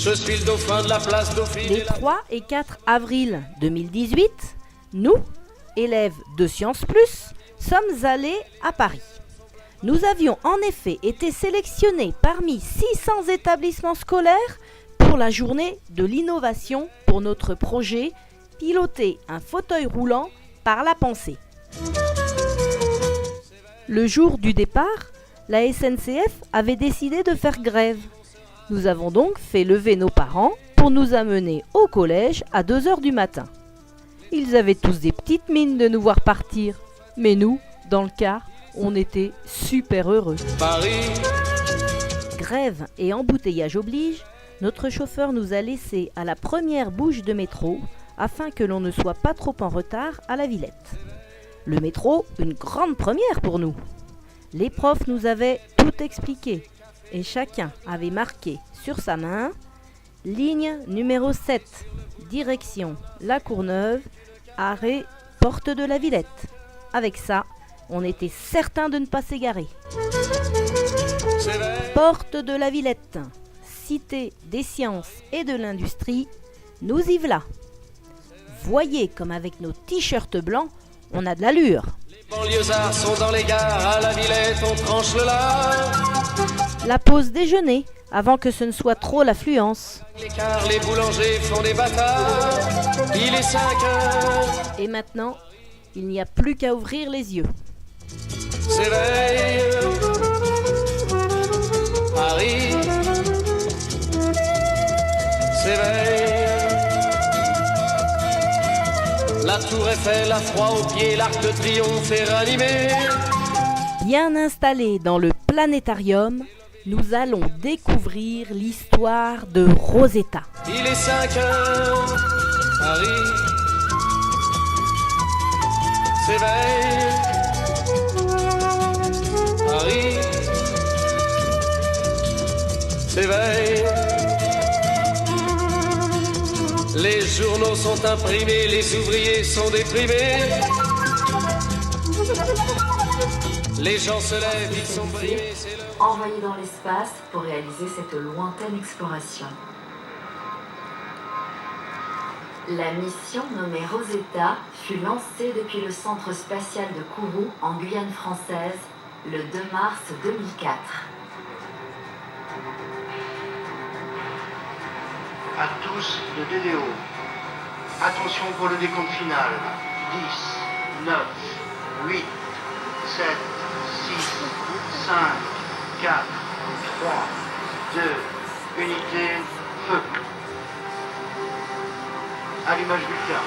Je suis le dauphin de la place Dauphine. Les 3 et 4 avril 2018, nous, élèves de Sciences Plus, sommes allés à Paris. Nous avions en effet été sélectionnés parmi 600 établissements scolaires pour la journée de l'innovation pour notre projet Piloter un fauteuil roulant par la pensée. Le jour du départ, la SNCF avait décidé de faire grève. Nous avons donc fait lever nos parents pour nous amener au collège à 2h du matin. Ils avaient tous des petites mines de nous voir partir, mais nous, dans le car, on était super heureux. Paris. Grève et embouteillage oblige, notre chauffeur nous a laissés à la première bouche de métro afin que l'on ne soit pas trop en retard à la Villette. Le métro, une grande première pour nous. Les profs nous avaient tout expliqué et chacun avait marqué sur sa main ligne numéro 7, direction La Courneuve, arrêt porte de la Villette. Avec ça, on était certain de ne pas s'égarer. Porte de la Villette, cité des sciences et de l'industrie, nous y voilà. Voyez comme avec nos t-shirts blancs, on a de l'allure. Les banlieusards sont dans les gares, à la Villette on tranche le lard. La pause déjeuner, avant que ce ne soit trop l'affluence. L'écart, les boulangers font des bâtards. Il est 5 heures. Et maintenant, il n'y a plus qu'à ouvrir les yeux. S'éveille Paris. S'éveille. La tour Eiffel a froid aux pieds, l'arc de triomphe est ranimé. Bien installés dans le planétarium, nous allons découvrir l'histoire de Rosetta. Il est 5 heures, Paris s'éveille. Paris s'éveille. Les journaux sont imprimés, les ouvriers sont déprimés. Les gens se lèvent, ils sont brimés. Envoyé dans l'espace pour réaliser cette lointaine exploration. La mission nommée Rosetta fut lancée depuis le centre spatial de Kourou en Guyane française le 2 mars 2004. À tous de DDO. Attention pour le décompte final. 10, 9, 8, 7, 6, 5, 4, 3, 2, unité, feu. Allumage bulletin.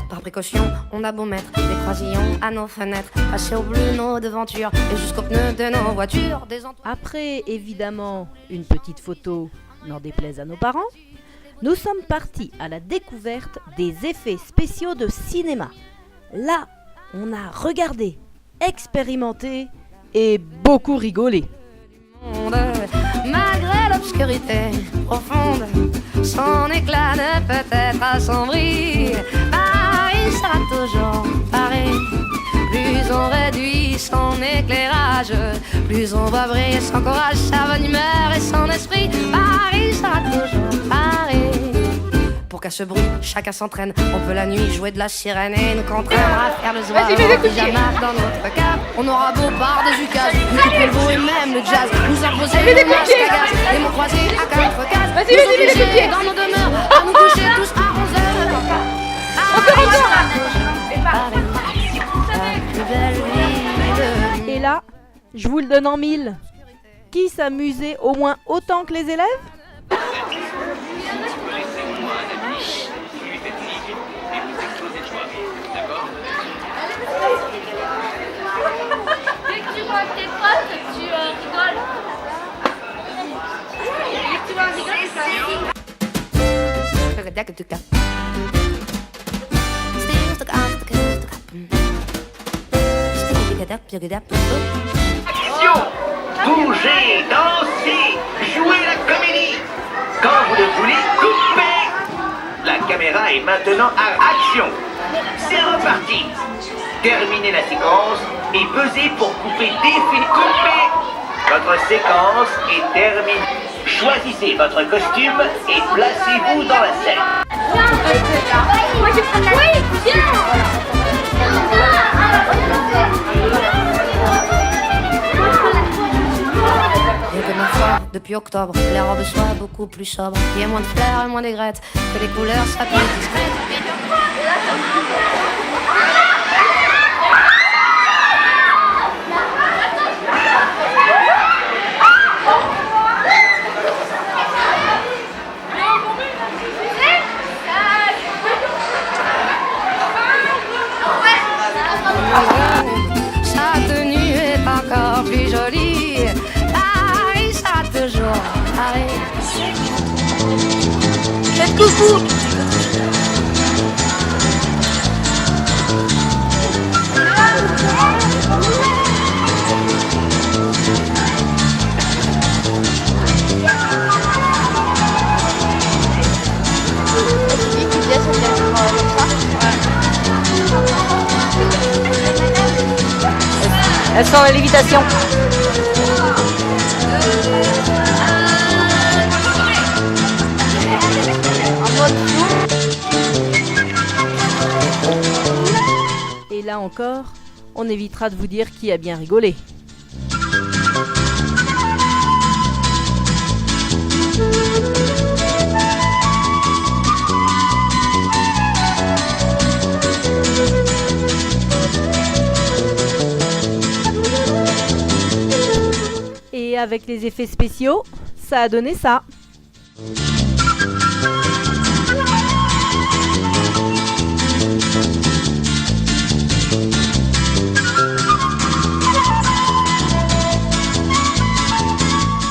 Par précaution, on a beau mettre des croisillons à nos fenêtres, passer au bleu nos devantures et jusqu'aux pneus de nos voitures. Après, évidemment, une petite photo, n'en déplaise à nos parents, nous sommes partis à la découverte des effets spéciaux de cinéma. Là, on a regardé, expérimenté et beaucoup rigolé. Malgré l'obscurité profonde, son éclat ne peut être assombri. Paris sera toujours Paris. Plus on réduit son éclairage, plus on voit briller son courage, sa bonne humeur et son esprit. Paris sera toujours Paris. Pour qu'à ce bruit, chacun s'entraîne. On peut la nuit jouer de la sirène et nous contraindre à faire le zouave en pyjama dans notre cave. On aura beau par des ukases, nous couper le beau et même le jazz, nous imposer nos masques à gaz, les mots croisés à 4 cases, nous obliger dans nos demeures à nous coucher tous à 11h. Et là, je vous le donne en mille. Qui s'amusait au moins autant que les élèves ? Dès que tu vois tes potes, tu rigoles. Dès que tu vois un rigole, ça Action! Bougez, dansez, jouez la comédie. Quand vous le voulez, coupez. La caméra est maintenant à action. C'est reparti. terminez la séquence et pesez pour couper définitivement. Votre séquence est terminée. Choisissez votre costume et placez-vous dans la scène. Moi je prends la... Oui, viens. Et que ma foi, depuis octobre, les robes soient beaucoup plus sobres. Qu'il y ait moins de fleurs et moins d'aigrettes, que les couleurs soient plus discrètes. Sa tenue est encore plus jolie. Paris sera toujours Paris. Faites coucou. Elles sont à lévitation. Et là encore, on évitera de vous dire qui a bien rigolé. Et avec les effets spéciaux, ça a donné ça.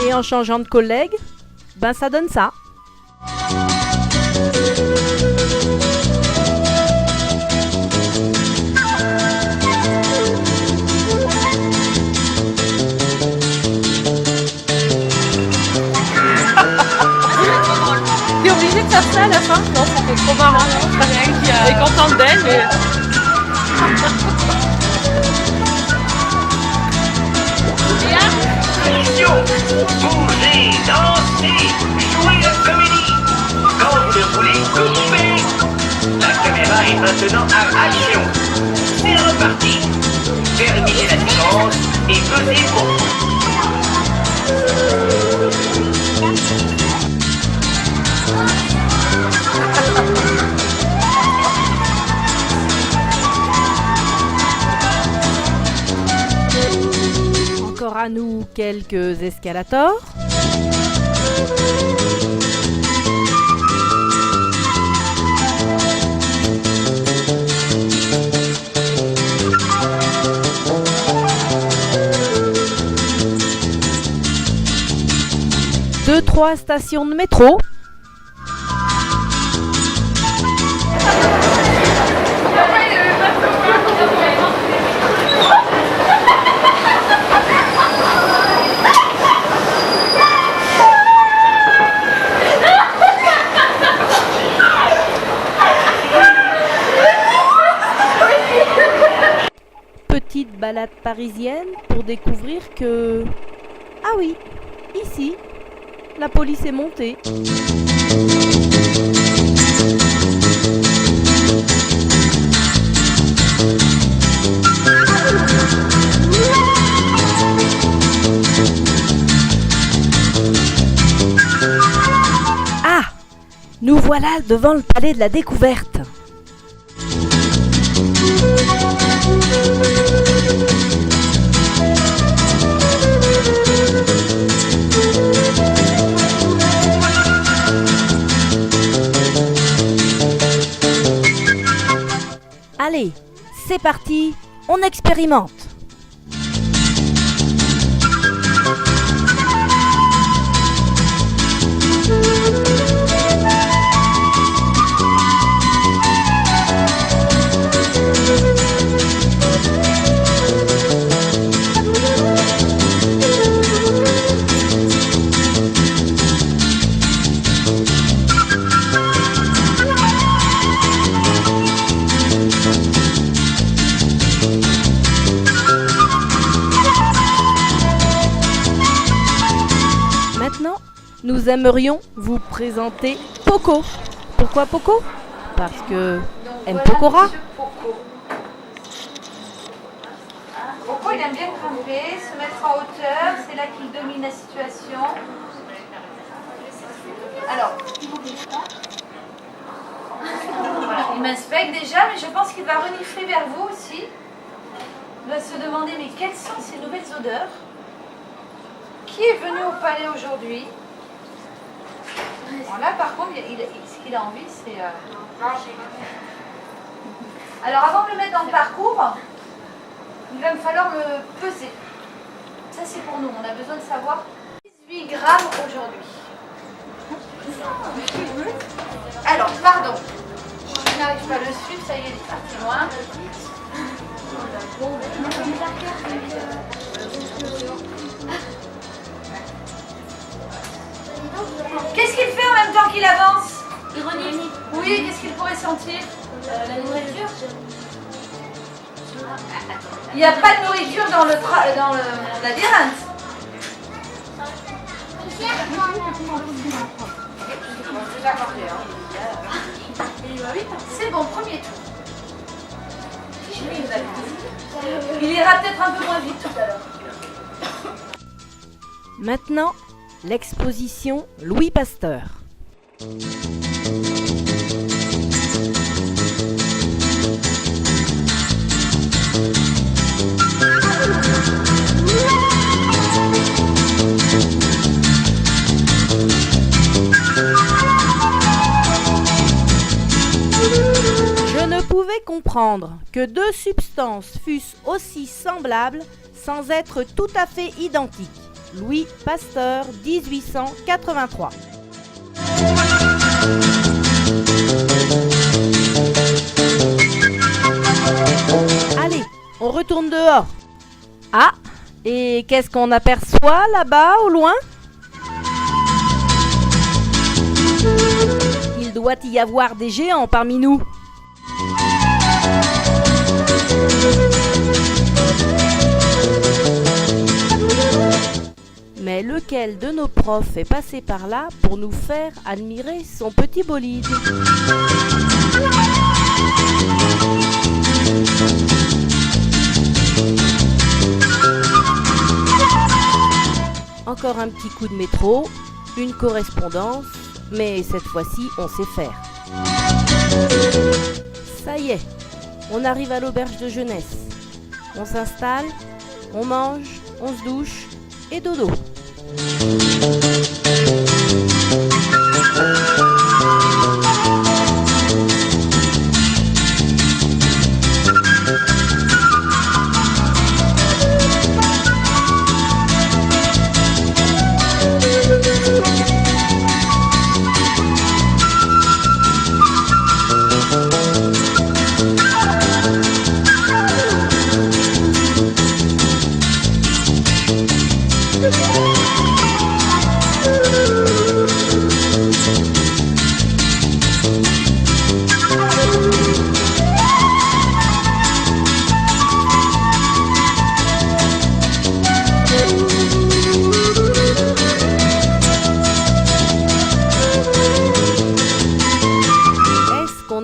Et en changeant de collègue, ben ça donne ça. T'es obligé de faire ça à la fin? Non, c'était trop marrant. Rien qui est contente d'elle, mais... Attention, bougez, dansez, jouez la comédie. Quand vous le voulez, coupez. La caméra est maintenant à action. C'est reparti. Terminez la séquence et pesez pour... Encore à nous quelques escalators. Deux, trois stations de métro. Petite balade parisienne pour découvrir que... Ah oui, ici, la police est montée. Ah, nous voilà devant le palais de la découverte. Allez, c'est parti, on expérimente. nous aimerions vous présenter Poco. Pourquoi Poco? Parce que M. Pokora. Poco, il aime bien grimper, se mettre en hauteur, c'est là qu'il domine la situation. Alors, voilà, il m'inspecte déjà, mais je pense qu'il va renifler vers vous aussi. Il va se demander, mais quelles sont ces nouvelles odeurs? Qui est venu au palais aujourd'hui? Bon, là, par contre, ce qu'il a envie, c'est... Alors, avant de le mettre dans le parcours, il va me falloir le peser. Ça, c'est pour nous. On a besoin de savoir 18 grammes aujourd'hui. Alors, pardon. Je n'arrive pas à le suivre. Ça y est, il est parti loin. Qu'est-ce qu'il fait en même temps qu'il avance? Il renifle. Oui, qu'est-ce qu'il pourrait sentir? La nourriture. Il n'y a pas de nourriture dans le labyrinthe. C'est bon, premier tour. Il ira peut-être un peu moins vite tout à l'heure. Maintenant, l'exposition Louis Pasteur. Je ne pouvais comprendre que deux substances fussent aussi semblables sans être tout à fait identiques. Louis Pasteur, 1883. Allez, on retourne dehors. Ah, et qu'est-ce qu'on aperçoit là-bas au loin? Il doit y avoir des géants parmi nous. Mais lequel de nos profs est passé par là pour nous faire admirer son petit bolide? Encore un petit coup de métro, une correspondance, mais cette fois-ci on sait faire. Ça y est, on arrive à l'auberge de jeunesse. On s'installe, on mange, on se douche et dodo.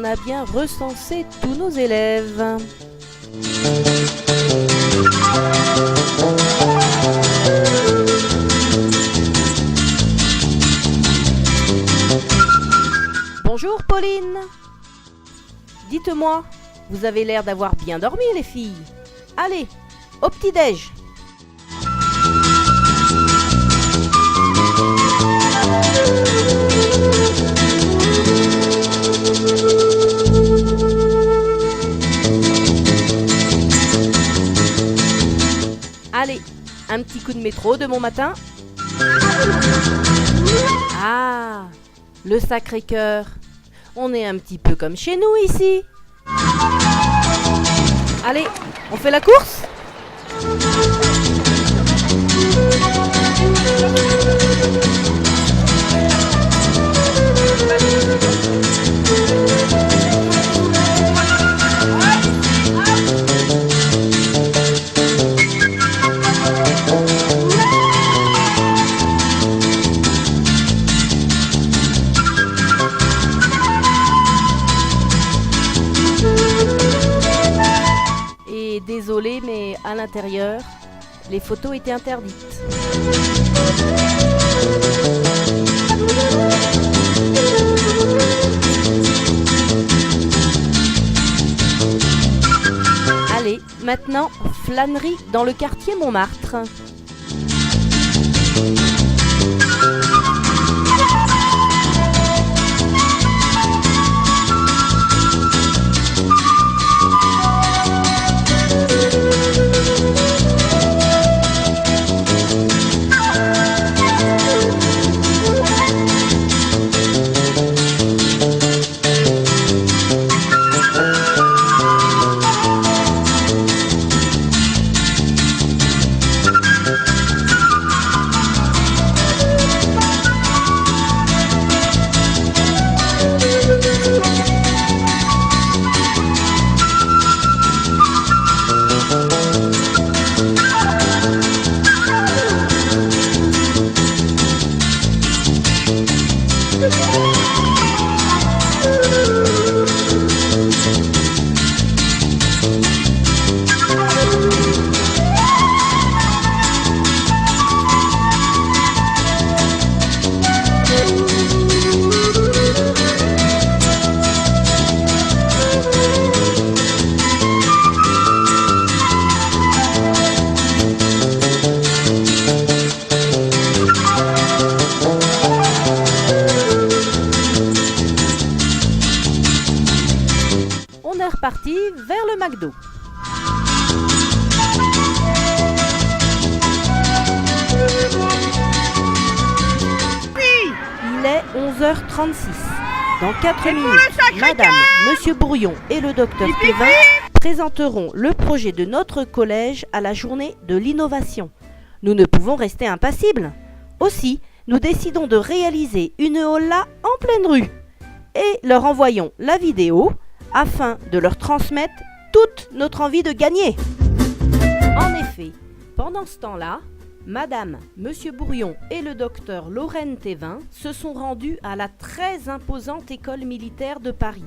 A bien recensé tous nos élèves. Bonjour Pauline. Dites-moi, vous avez l'air d'avoir bien dormi les filles. Allez, au petit-déj. Allez, un petit coup de métro de bon matin. Ah, le Sacré-Cœur. On est un petit peu comme chez nous ici. Allez, on fait la course ? désolée, mais à l'intérieur, les photos étaient interdites. Allez, maintenant, flânerie dans le quartier Montmartre. Parti vers le McDo. Il est 11h36. Dans 4 minutes, Madame, Monsieur Bourillon et le Docteur Thévin présenteront le projet de notre collège à la journée de l'innovation. Nous ne pouvons rester impassibles. Aussi, nous décidons de réaliser une holla en pleine rue et leur envoyons la vidéo afin de leur transmettre toute notre envie de gagner. En effet, pendant ce temps-là, Madame, Monsieur Bourillon et le Docteur Lorraine Thévin se sont rendus à la très imposante école militaire de Paris,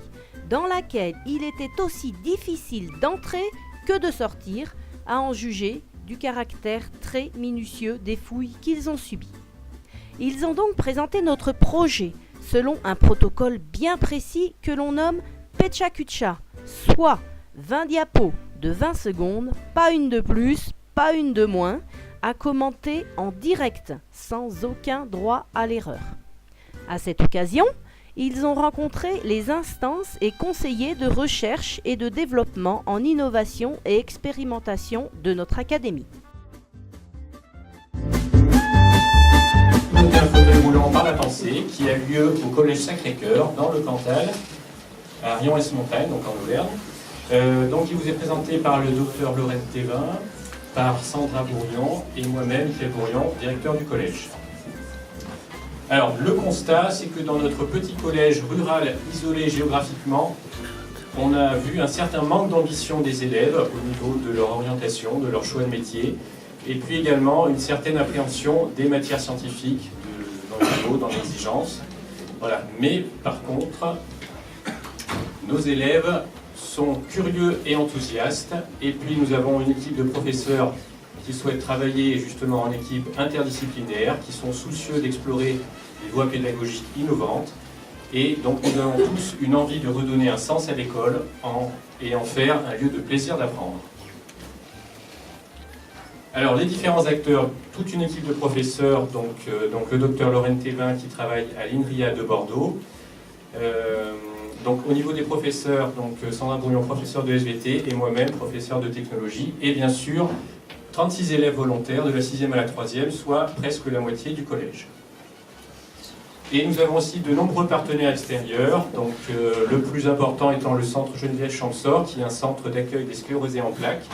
dans laquelle il était aussi difficile d'entrer que de sortir, à en juger du caractère très minutieux des fouilles qu'ils ont subies. Ils ont donc présenté notre projet selon un protocole bien précis que l'on nomme Pecha Kucha, soit 20 diapos de 20 secondes, pas une de plus, pas une de moins, à commenter en direct, sans aucun droit à l'erreur. À cette occasion, ils ont rencontré les instances et conseillers de recherche et de développement en innovation et expérimentation de notre académie. Un fauteuil roulant par la pensée qui a lieu au Collège Sacré-Cœur dans le Cantal, à Rion-Ès-Montagne, donc en Auvergne. Donc il vous est présenté par le docteur Lorraine Thévin, par Sandra Bourillon et moi-même, Michel Bourillon, directeur du collège. Alors le constat, c'est que dans notre petit collège rural isolé géographiquement, on a vu un certain manque d'ambition des élèves au niveau de leur orientation, de leur choix de métier, et puis également une certaine appréhension des matières scientifiques, dans le niveau, dans l'exigence. Voilà. Mais par contre, nos élèves sont curieux et enthousiastes, et puis nous avons une équipe de professeurs qui souhaitent travailler justement en équipe interdisciplinaire, qui sont soucieux d'explorer des voies pédagogiques innovantes, et donc nous avons tous une envie de redonner un sens à l'école et en faire un lieu de plaisir d'apprendre. Alors les différents acteurs, toute une équipe de professeurs, donc le docteur Lorraine Thévin qui travaille à l'INRIA de Bordeaux. Donc au niveau des professeurs, donc Sandra Bourillon, professeur de SVT, et moi-même, professeur de technologie, et bien sûr 36 élèves volontaires de la 6e à la 3e, soit presque la moitié du collège. Et nous avons aussi de nombreux partenaires extérieurs, donc le plus important étant le centre Geneviève-Champsort, qui est un centre d'accueil des sclérosés en plaques,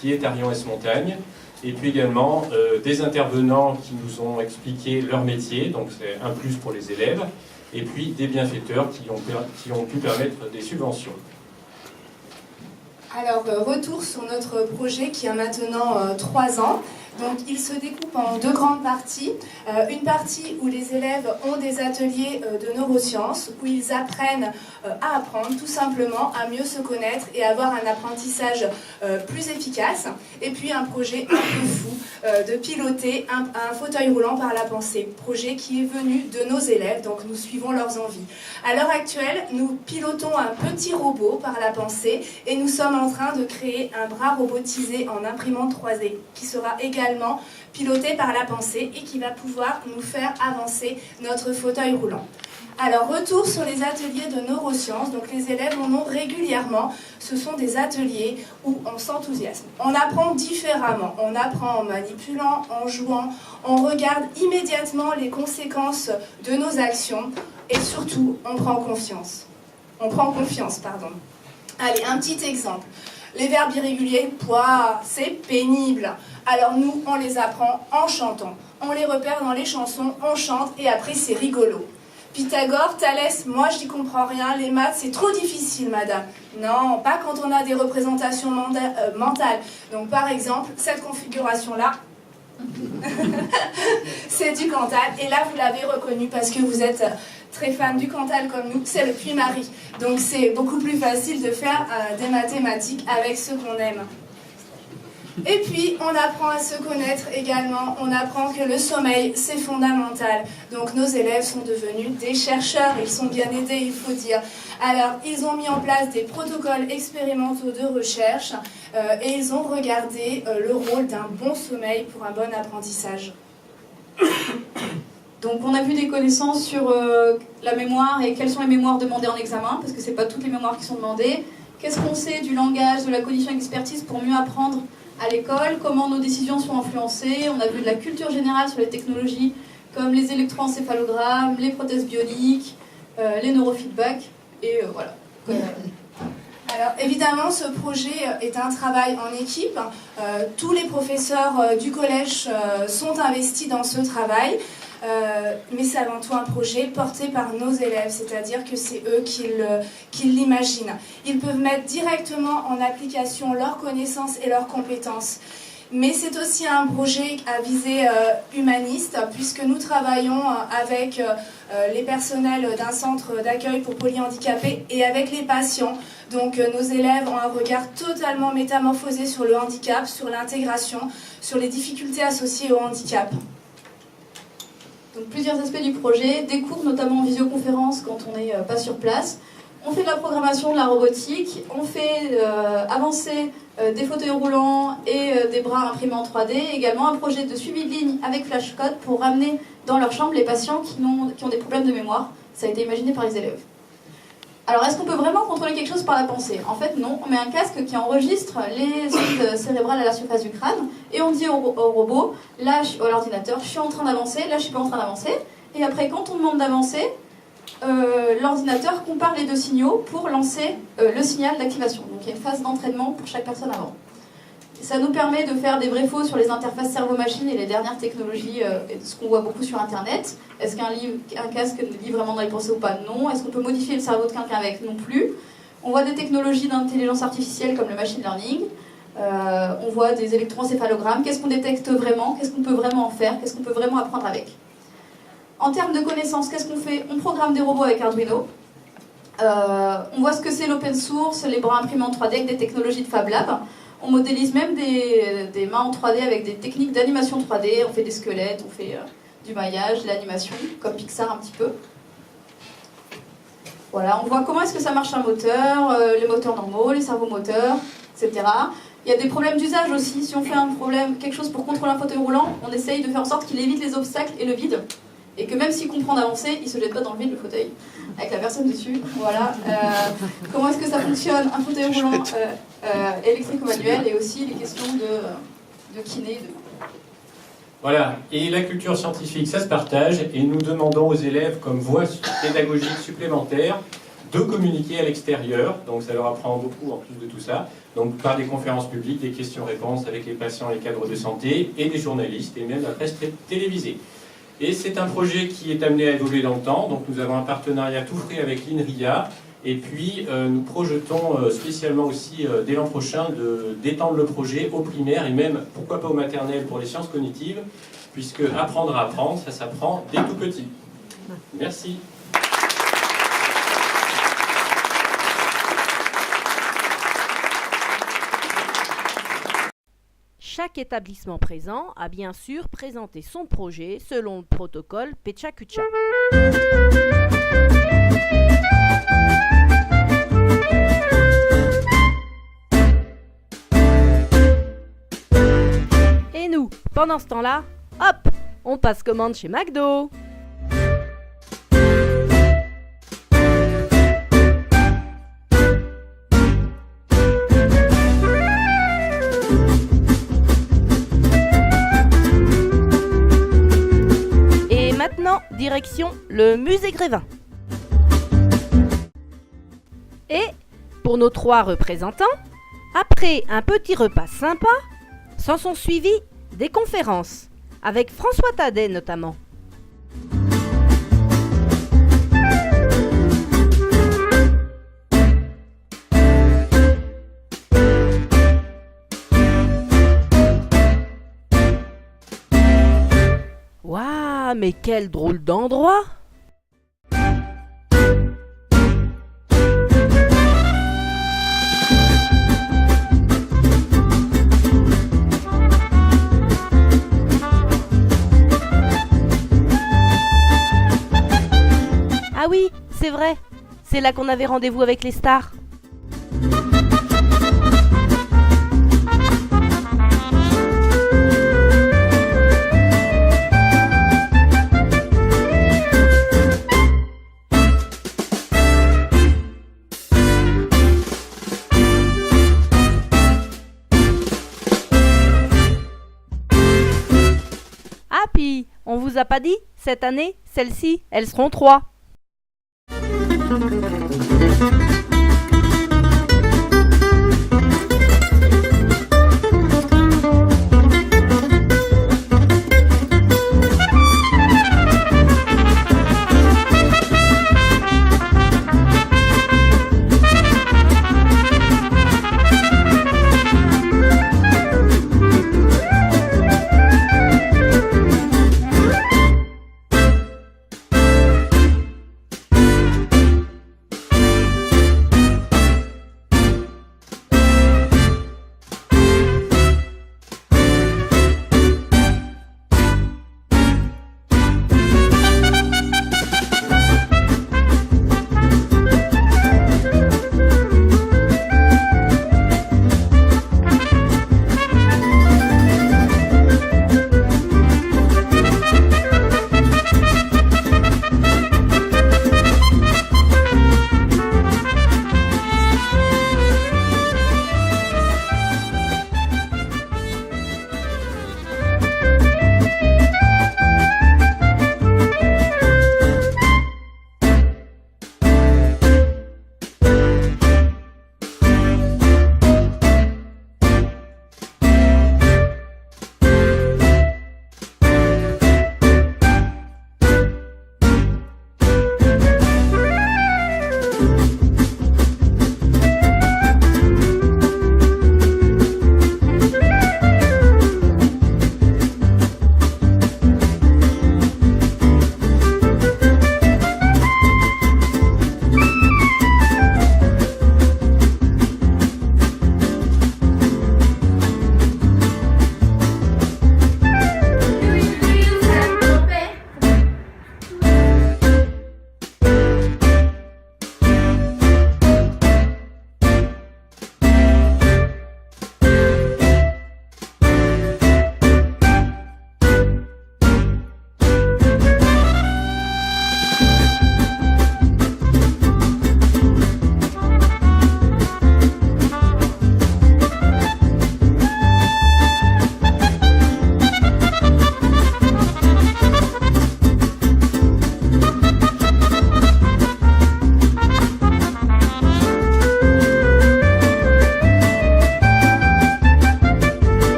qui est à Rion-Ès-Montagne. Et puis également des intervenants qui nous ont expliqué leur métier, donc c'est un plus pour les élèves, et puis des bienfaiteurs qui ont pu permettre des subventions. Alors, retour sur notre projet qui a maintenant 3 ans. Donc il se découpe en deux grandes parties. Une partie où les élèves ont des ateliers de neurosciences, où ils apprennent à apprendre tout simplement à mieux se connaître et avoir un apprentissage plus efficace. Et puis un projet un peu fou de piloter un fauteuil roulant par la pensée. Projet qui est venu de nos élèves, donc nous suivons leurs envies. À l'heure actuelle, nous pilotons un petit robot par la pensée et nous sommes en train de créer un bras robotisé en imprimante 3D qui sera également piloté par la pensée et qui va pouvoir nous faire avancer notre fauteuil roulant. Alors, retour sur les ateliers de neurosciences. Donc, les élèves en ont régulièrement. Ce sont des ateliers où on s'enthousiasme. On apprend différemment. On apprend en manipulant, en jouant. On regarde immédiatement les conséquences de nos actions. Et surtout, on prend confiance. On prend confiance, pardon. Allez, un petit exemple. Les verbes irréguliers, pouah, c'est pénible. Alors nous, on les apprend en chantant. On les repère dans les chansons, on chante et après c'est rigolo. Pythagore, Thalès, moi je n'y comprends rien, les maths c'est trop difficile madame. Non, pas quand on a des représentations mentales. Donc par exemple, cette configuration-là, c'est du Cantal. Et là vous l'avez reconnu parce que vous êtes très fan du Cantal comme nous, c'est le Puy-Marie. Donc c'est beaucoup plus facile de faire des mathématiques avec ce qu'on aime. Et puis, on apprend à se connaître également, on apprend que le sommeil, c'est fondamental. Donc, nos élèves sont devenus des chercheurs, ils sont bien aidés, il faut dire. Alors, ils ont mis en place des protocoles expérimentaux de recherche et ils ont regardé le rôle d'un bon sommeil pour un bon apprentissage. Donc, on a vu des connaissances sur la mémoire et quelles sont les mémoires demandées en examen, parce que ce n'est pas toutes les mémoires qui sont demandées. Qu'est-ce qu'on sait du langage, de la cognition et de l'expertise pour mieux apprendre à l'école, comment nos décisions sont influencées. On a vu de la culture générale sur les technologies comme les électroencéphalogrammes, les prothèses bioniques, les neurofeedbacks, et voilà. Alors évidemment, ce projet est un travail en équipe. Tous les professeurs du collège sont investis dans ce travail. Mais c'est avant tout un projet porté par nos élèves, c'est-à-dire que c'est eux qui l'imaginent. Ils peuvent mettre directement en application leurs connaissances et leurs compétences. Mais c'est aussi un projet à visée humaniste, puisque nous travaillons avec les personnels d'un centre d'accueil pour polyhandicapés et avec les patients. Donc nos élèves ont un regard totalement métamorphosé sur le handicap, sur l'intégration, sur les difficultés associées au handicap. Donc plusieurs aspects du projet, des cours notamment en visioconférence quand on n'est pas sur place. On fait de la programmation, de la robotique, on fait avancer des fauteuils roulants et des bras imprimés en 3D, également un projet de suivi de ligne avec flashcode pour ramener dans leur chambre les patients qui ont des problèmes de mémoire. Ça a été imaginé par les élèves. Alors, est-ce qu'on peut vraiment contrôler quelque chose par la pensée? En fait, non. On met un casque qui enregistre les ondes cérébrales à la surface du crâne et on dit au robot, là, à l'ordinateur, je suis en train d'avancer, là, je suis pas en train d'avancer. Et après, quand on demande d'avancer, l'ordinateur compare les deux signaux pour lancer le signal d'activation. Donc, il y a une phase d'entraînement pour chaque personne avant. Ça nous permet de faire des vrais faux sur les interfaces cerveau-machine et les dernières technologies, ce qu'on voit beaucoup sur Internet. Est-ce qu'un casque lit vraiment dans les pensées ou pas? Non. Est-ce qu'on peut modifier le cerveau de quelqu'un avec? Non plus. On voit des technologies d'intelligence artificielle comme le machine learning. On voit des électroencéphalogrammes. Qu'est-ce qu'on détecte vraiment? Qu'est-ce qu'on peut vraiment en faire? Qu'est-ce qu'on peut vraiment apprendre avec? En termes de connaissances, qu'est-ce qu'on fait? On programme des robots avec Arduino. On voit ce que c'est l'open source, les bras imprimés en 3D avec des technologies de Fab Lab. On modélise même des mains en 3D avec des techniques d'animation 3D. On fait des squelettes, on fait du maillage, de l'animation, comme Pixar un petit peu. Voilà, on voit comment est-ce que ça marche un moteur, les moteurs normaux, les servomoteurs, etc. Il y a des problèmes d'usage aussi. Si on fait quelque chose pour contrôler un fauteuil roulant, on essaye de faire en sorte qu'il évite les obstacles et le vide. Et que même s'il comprend d'avancer, il ne se jette pas dans le vide, le fauteuil, avec la personne dessus. Voilà. Comment est-ce que ça fonctionne, un fauteuil roulant électrique ou manuel, et aussi les questions de kiné. Voilà. Et la culture scientifique, ça se partage, et nous demandons aux élèves, comme voie pédagogique supplémentaire, de communiquer à l'extérieur. Donc ça leur apprend beaucoup en plus de tout ça. Donc par des conférences publiques, des questions-réponses avec les patients, les cadres de santé, et des journalistes, et même la presse télévisée. Et c'est un projet qui est amené à évoluer dans le temps. Donc nous avons un partenariat tout frais avec l'INRIA Et puis, nous projetons spécialement aussi, dès l'an prochain, d'étendre le projet au primaire et même, pourquoi pas au maternel pour les sciences cognitives, puisque apprendre à apprendre, ça s'apprend dès tout petit. Merci. Chaque établissement présent a bien sûr présenté son projet selon le protocole Pecha-Kucha. Et nous, pendant ce temps-là, hop, on passe commande chez McDo. Direction le musée Grévin. Et pour nos 3 représentants, après un petit repas sympa, s'en sont suivies des conférences, avec François Tadet notamment. Waouh, mais quel drôle d'endroit! Ah oui, c'est vrai, c'est là qu'on avait rendez-vous avec les stars. Puis, on vous a pas dit, cette année, celles-ci, elles seront 3.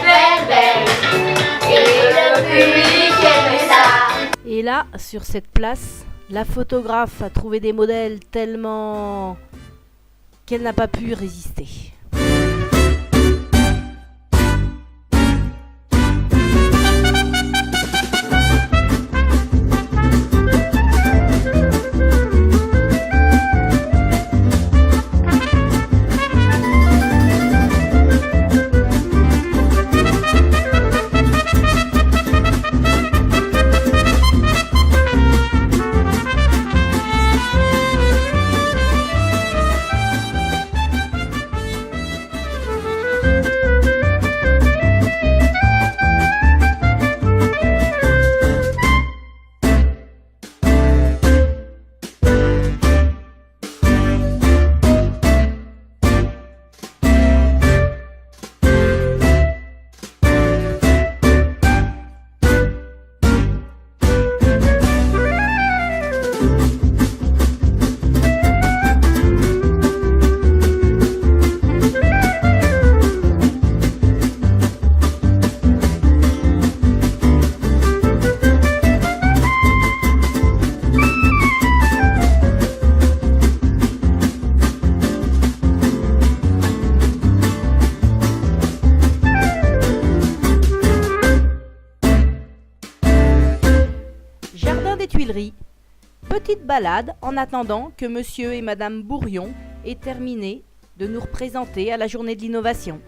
belle, belle, belle. Et le public aimait ça. Et là, sur cette place, la photographe a trouvé des modèles tellement qu'elle n'a pas pu résister. Petite balade en attendant que monsieur et madame Bourrion aient terminé de nous représenter à la journée de l'innovation.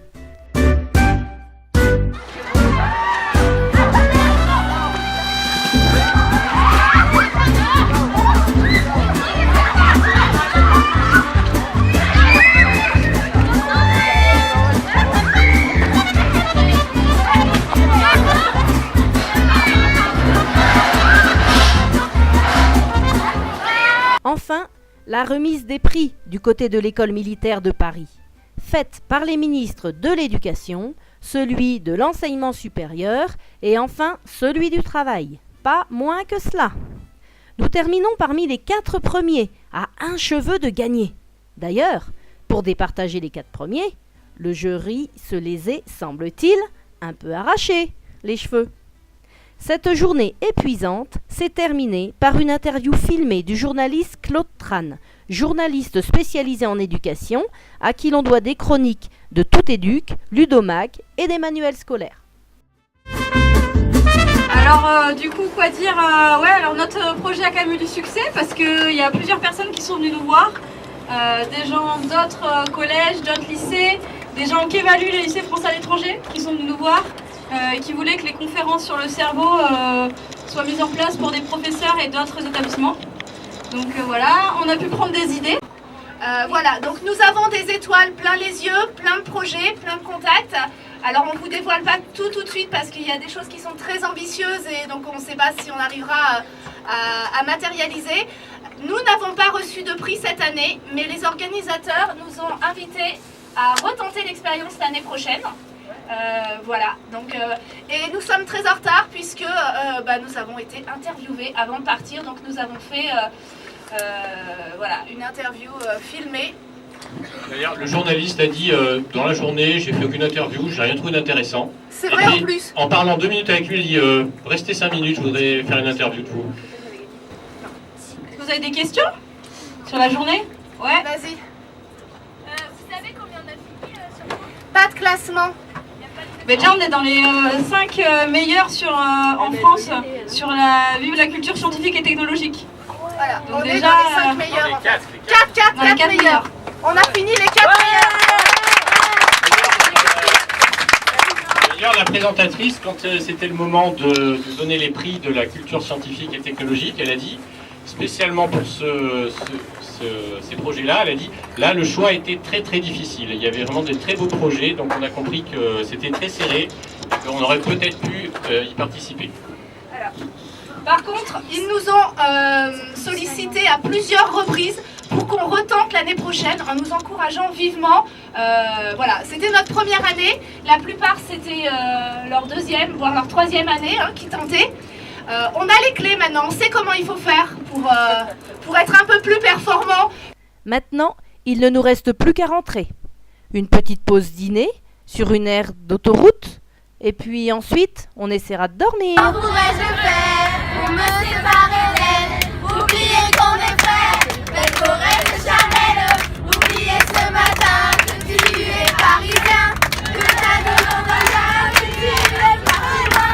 Enfin, la remise des prix du côté de l'école militaire de Paris, faite par les ministres de l'Éducation, celui de l'enseignement supérieur et enfin celui du travail. Pas moins que cela. Nous terminons parmi les 4 premiers, à un cheveu de gagner. D'ailleurs, pour départager les 4 premiers, le jury se les est, semble-t-il, un peu arrachés, les cheveux. Cette journée épuisante s'est terminée par une interview filmée du journaliste Claude Tran, journaliste spécialisé en éducation, à qui l'on doit des chroniques de Tout Éduc, Ludomac et des manuels scolaires. Alors du coup, quoi dire alors notre projet a quand même eu du succès parce qu'il y a plusieurs personnes qui sont venues nous voir, des gens d'autres collèges, d'autres lycées, des gens qui évaluent les lycées français à l'étranger qui sont venus nous voir. Qui voulait que les conférences sur le cerveau soient mises en place pour des professeurs et d'autres établissements. Donc voilà, on a pu prendre des idées. Voilà, donc nous avons des étoiles plein les yeux, plein de projets, plein de contacts. Alors on ne vous dévoile pas tout de suite parce qu'il y a des choses qui sont très ambitieuses et donc on ne sait pas si on arrivera à matérialiser. Nous n'avons pas reçu de prix cette année, mais les organisateurs nous ont invités à retenter l'expérience l'année prochaine. Voilà, donc, et nous sommes très en retard puisque nous avons été interviewés avant de partir, donc nous avons fait voilà, une interview filmée. D'ailleurs, le journaliste a dit dans la journée, j'ai fait aucune interview, j'ai rien trouvé d'intéressant. C'est vrai en plus. En parlant 2 minutes avec lui, il dit restez 5 minutes, je voudrais faire une interview de vous. Vous avez des questions sur la journée? Ouais. Vas-y. Vous savez combien on a fini sur vous? Pas de classement. Mais déjà, on est dans les 5 meilleurs en France sur la culture scientifique et technologique. Voilà, donc on déjà, est dans les 5 meilleurs. Les 4 4 meilleurs. On a fini les 4 meilleurs. D'ailleurs, la présentatrice, quand c'était le moment de donner les prix de la culture scientifique et technologique, elle a dit, spécialement pour ces projets-là, elle a dit, là, le choix était très très difficile. Il y avait vraiment des très beaux projets, donc on a compris que c'était très serré et qu'on aurait peut-être pu y participer. Alors, par contre, ils nous ont sollicité à plusieurs reprises pour qu'on retente l'année prochaine en nous encourageant vivement. Voilà, c'était notre première année. La plupart, c'était leur 2e, voire leur 3e année qui tentaient. On a les clés maintenant, on sait comment il faut faire pour être un peu plus performant. Maintenant, il ne nous reste plus qu'à rentrer. Une petite pause dîner sur une aire d'autoroute, Et puis ensuite, on essaiera de dormir. Comment pourrais-je faire pour me séparer d'elle? Oublier qu'on est frères, belle forêt de Chanel. Oublier ce matin que tu es parisien, que t'as de l'endroit, que tu es parti loin.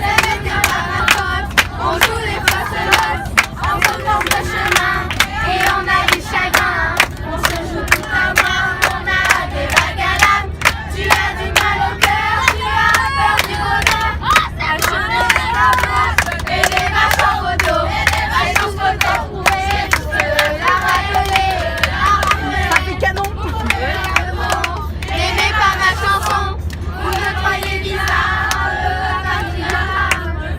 Ça ne tient pas ma faute, on joue les fausses en sortant de chemin. Et on a du chagrin, on se joue tout à moi, on a des vagues à l'âme. Tu as du mal au cœur, tu as peur du bonheur. La journée de la place et les vaches en photo. Et tout ce qu'on t'a trouvé, tu peux la rayoler. Ça fait canon. N'aimez pas ma chanson, vous me croyez bizarre.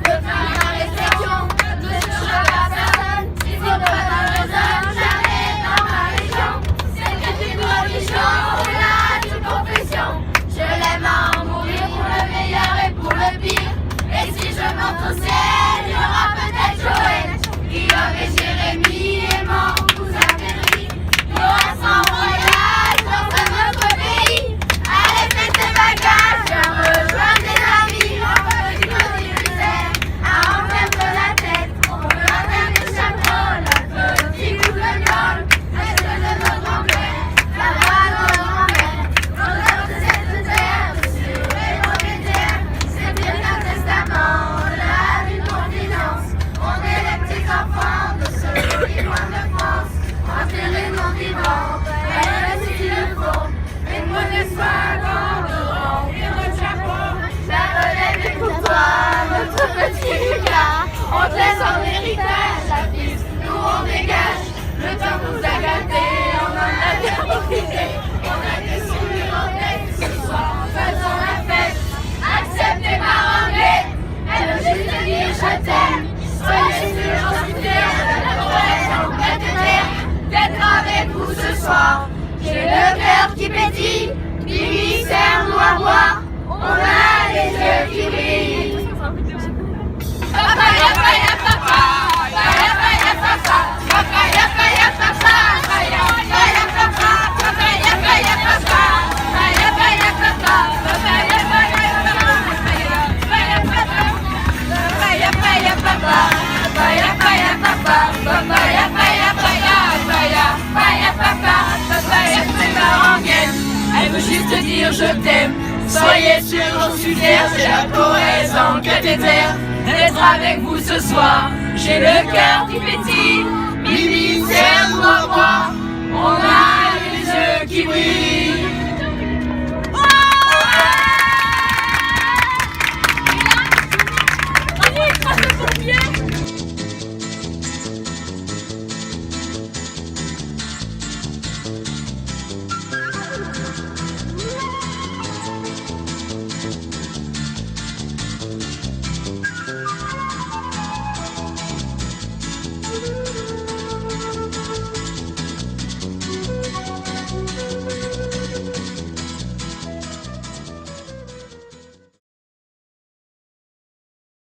Le faire la réflexion, ne touche pas personne. Si c'est pas la raison, jamais dans ma région. C'est une religion, c'est là une confession. Je l'aime à en mourir pour le meilleur et pour le pire. Et si je monte au ciel, il y aura peut-être Joël, Guillaume et Jérémy et mon cousin Perry. Il y aura 100 voyages dans un autre pays. Allez, faites tes bagages, viens rejoindre des amis. On veut du côté misère, à en perdre la tête. On veut un verre de chapeau, la petite ou le viol. Est-ce que de nos grands-pères, la voix de nos grands-mères, l'odeur de cette terre, de sur les propriétaires. C'est bien un testament, on a une confidence. On est les petits enfants de ceux qui loin de France. Enterrés non vivants, même s'ils le font. Mais moi ne sois quand nous remplir le chapeau. La relève est pour toi, notre petit Lucas. On te laisse en héritage la piste, nous on dégage. Le temps nous a gâtés, on en a bien profité. On a des sourires en tête, ce soir en faisant la fête. Acceptez ma rengaine, elle veut juste te dire je t'aime. Soyez sûrs, j'en suis fière, de la promesse en cathéter, d'être avec vous ce soir. J'ai le cœur qui pétille, Mimi serre-nous à boire. On a les yeux qui brillent. Papa, yapa, yapa, papa, yapa, yapa, papa, papa, yapa, yapa, papa, yapa, yapa, papa, papa, yapa, yapa, papa, yapa, yapa, papa, papa, yapa, yapa, elle veut juste te dire je t'aime. Soyez sûrs, j'en suis fière. J'ai la Corrèze en cathéter, d'être avec vous ce soir. J'ai le cœur qui pétille, Mimi serre-nous à boire. On a les yeux qui brillent.